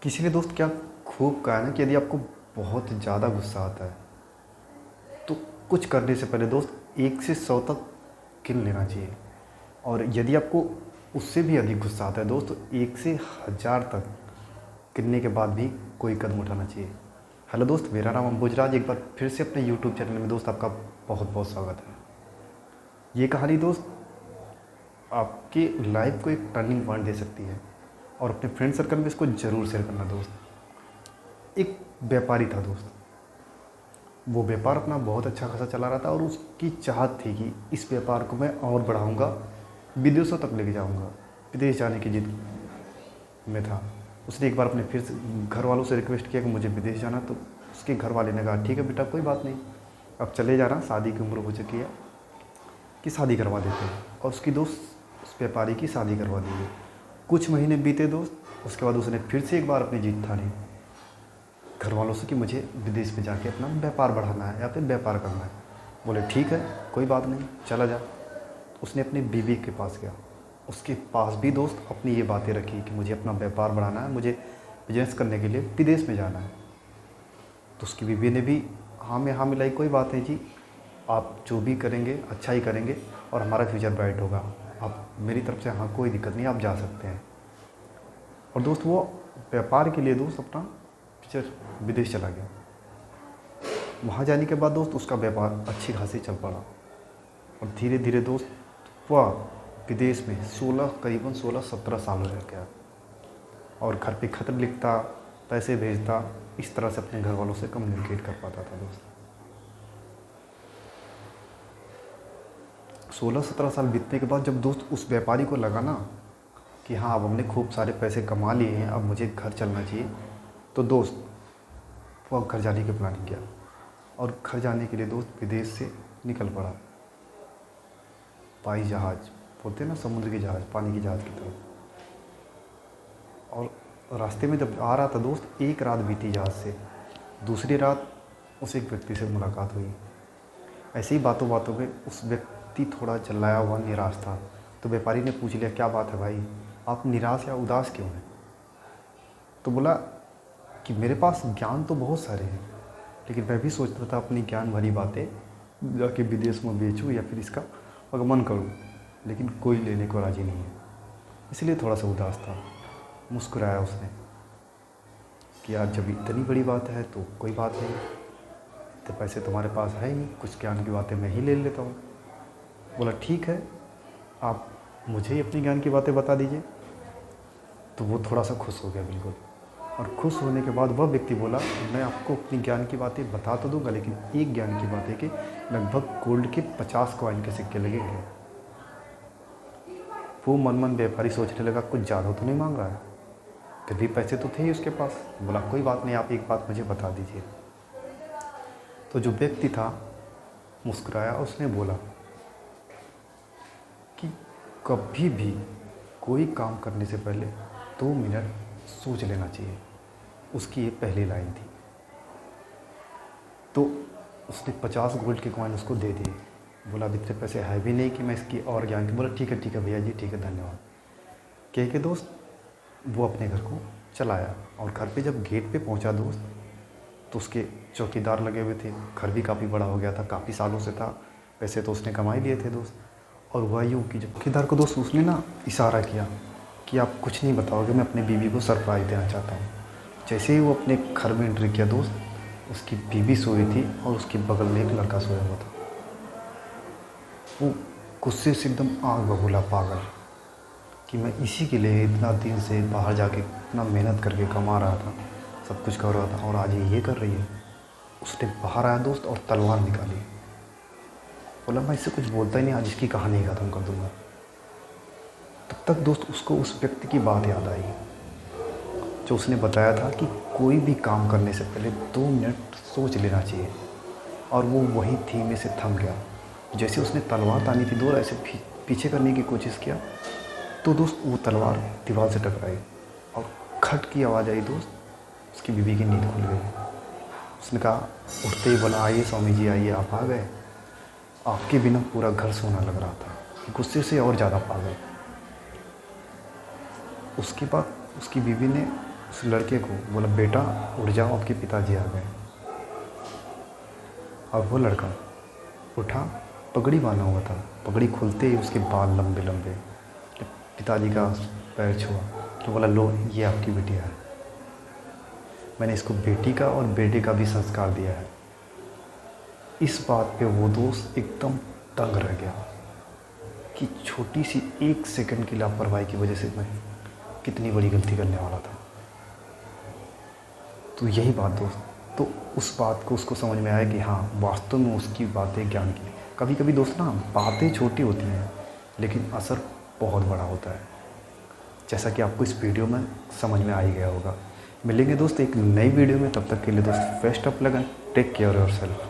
किसी ने दोस्त क्या खूब कहा है ना कि यदि आपको बहुत ज़्यादा गुस्सा आता है तो कुछ करने से पहले दोस्त 1 से 100 तक गिन लेना चाहिए। और यदि आपको उससे भी अधिक गुस्सा आता है दोस्त तो 1 से 1000 तक गिनने के बाद भी कोई कदम उठाना चाहिए। हेलो दोस्त, मेरा नाम अंबुजराज, एक बार फिर से अपने यूट्यूब चैनल में दोस्त आपका बहुत बहुत स्वागत है। ये कहानी दोस्त आपकी लाइफ को एक टर्निंग पॉइंट दे सकती है और अपने फ्रेंड सर्कल में इसको ज़रूर शेयर करना दोस्त। एक व्यापारी था दोस्त, वो व्यापार अपना बहुत अच्छा खासा चला रहा था और उसकी चाहत थी कि इस व्यापार को मैं और बढ़ाऊंगा, विदेशों तक लेके जाऊंगा। विदेश जाने की जिद में था। उसने एक बार अपने फिर से घर वालों से रिक्वेस्ट किया कि मुझे विदेश जाना, तो उसके घर वाले ने कहा ठीक है बेटा, कोई बात नहीं, अब चले जाना, शादी की उम्र हो चुकी है कि शादी करवा देते हैं। और उसकी दोस्त उस व्यापारी की शादी करवा दी गई। कुछ महीने बीते दोस्त, उसके बाद उसने फिर से एक बार अपनी जीत ठानी घर वालों से कि मुझे विदेश में जाके अपना व्यापार बढ़ाना है या फिर व्यापार करना है। बोले ठीक है, कोई बात नहीं, चला जा। उसने अपनी बीवी के पास गया, उसके पास भी दोस्त अपनी ये बातें रखी कि मुझे अपना व्यापार बढ़ाना है, मुझे बिजनेस करने के लिए विदेश में जाना है। तो उसकी बीवी ने भी हाँ में हाँ मिलाई, कोई बात नहीं जी, आप जो भी करेंगे अच्छा ही करेंगे और हमारा फ्यूचर ब्राइट होगा, आप मेरी तरफ से हाँ कोई दिक्कत नहीं, आप जा सकते हैं। और दोस्त वो व्यापार के लिए दोस्त अपना फ्यूचर विदेश चला गया। वहाँ जाने के बाद दोस्त उसका व्यापार अच्छी खासी चल पड़ा और धीरे धीरे दोस्त वह विदेश में करीबन 16-17 साल रह गया और घर पे खत लिखता, पैसे भेजता, इस तरह से अपने घर वालों से कम्युनिकेट कर पाता था दोस्त। 16-17 साल बीतने के बाद जब दोस्त उस व्यापारी को लगा ना कि हाँ अब हमने खूब सारे पैसे कमा लिए हैं, अब मुझे घर चलना चाहिए, तो दोस्त वो घर जाने की प्लानिंग किया और घर जाने के लिए दोस्त विदेश से निकल पड़ा। हवाई जहाज़ बोलते हैं ना, समुद्र की जहाज़, पानी की जहाज़ की तरफ। और रास्ते में जब आ रहा था दोस्त, एक रात बीती जहाज़ से, दूसरी रात उस एक व्यक्ति से मुलाकात हुई। ऐसे ही बातों बातों में उस व्यक्ति थोड़ा चिल्लाया हुआ, निराश था। तो व्यापारी ने पूछ लिया क्या बात है भाई, आप निराश या उदास क्यों हैं? तो बोला कि मेरे पास ज्ञान तो बहुत सारे हैं, लेकिन मैं भी सोचता था अपनी ज्ञान भरी बातें जाके विदेश में बेचूं या फिर इसका आगमन करूं, लेकिन कोई लेने को राजी नहीं है, इसलिए थोड़ा सा उदास था। मुस्कुराया उसने कि यार जब इतनी बड़ी बात है तो कोई बात नहीं, तो पैसे तुम्हारे पास है ही, कुछ ज्ञान की बातें मैं ही ले लेता हूँ। बोला ठीक है, आप मुझे ही अपनी ज्ञान की बातें बता दीजिए। तो वो थोड़ा सा खुश हो गया बिल्कुल। और खुश होने के बाद वह व्यक्ति बोला मैं आपको अपनी ज्ञान की बातें बता तो दूंगा, लेकिन एक ज्ञान की बात है कि लगभग गोल्ड के 50 कॉइन के सिक्के लगेंगे। वो मन मन व्यापारी सोचने लगा कुछ ज़्यादा तो नहीं मांग रहा है, फिर भी पैसे तो थे ही उसके पास। बोला कोई बात नहीं, आप एक बात मुझे बता दीजिए। तो जो व्यक्ति था मुस्कुराया, उसने बोला कि कभी भी कोई काम करने से पहले 2 मिनट सोच लेना चाहिए। उसकी ये पहली लाइन थी। तो उसने 50 गोल्ड के कॉइन उसको दे दिए। बोला अब इतने पैसे है भी नहीं कि मैं इसकी और ज्ञान की। बोला ठीक है भैया जी, ठीक है, धन्यवाद। कह के दोस्त वो अपने घर को चला आया। और घर पे जब गेट पे पहुंचा दोस्त, तो उसके चौकीदार लगे हुए थे। घर भी काफ़ी बड़ा हो गया था, काफ़ी सालों से था, पैसे तो उसने कमा ही लिए थे दोस्त। और हुआ यूँ कि जब चौकीदार को दोस्त उसने ना इशारा किया कि आप कुछ नहीं बताओगे, मैं अपनी बीवी को सरप्राइज़ देना चाहता हूँ। जैसे ही वो अपने घर में एंट्री किया दोस्त, उसकी बीवी सोई थी और उसके बगल में एक लड़का सोया हुआ था। वो गुस्से से एकदम आग बबूला पागल कि मैं इसी के लिए इतना दिन से बाहर जाके इतना मेहनत करके कमा रहा था, सब कुछ कर रहा था, और आज ये कर रही है। उसने बाहर आया दोस्त और तलवार निकाली। बोला मैं इससे कुछ बोलता ही नहीं, आज इसकी कहानी ख़त्म कर दूँगा। तब तक दोस्त उसको उस व्यक्ति की बात याद आई जो उसने बताया था कि कोई भी काम करने से पहले 2 मिनट सोच लेना चाहिए। और वो वही थी में से थम गया। जैसे उसने तलवार तानी थी दोस्त, ऐसे पीछे करने की कोशिश किया तो दोस्त वो तलवार दीवार से टकराई और खट की आवाज़ आई दोस्त। उसकी बीवी की नींद खुल गई। उसने कहा, उठते ही बोला आइए स्वामी जी आइए, आप आ गए, आपके बिना पूरा घर सोना लग रहा था। गुस्से से और ज़्यादा पागल। उसके बाद उसकी बीवी ने उस लड़के को बोला, बेटा उठ जाओ, आपके पिताजी आ गए। और वो लड़का उठा, पगड़ी बांधा हुआ था। पगड़ी खुलते ही उसके बाल लंबे लंबे। जब पिताजी का पैर छुआ तो बोला, लो ये आपकी बिटिया है। मैंने इसको बेटी का और बेटे का भी संस्कार दिया है। इस बात पे वो दोस्त एकदम दंग रह गया कि छोटी सी 1 सेकंड की लापरवाही की वजह से मैं कितनी बड़ी गलती करने वाला था। तो यही बात दोस्त, तो उस बात को उसको समझ में आया कि हाँ, वास्तव में उसकी बातें ज्ञान की। कभी कभी दोस्त ना, बातें छोटी होती हैं लेकिन असर बहुत बड़ा होता है, जैसा कि आपको इस वीडियो में समझ में आ ही गया होगा। मिलेंगे दोस्त एक नई वीडियो में, तब तक के लिए दोस्त best of luck, take care yourself.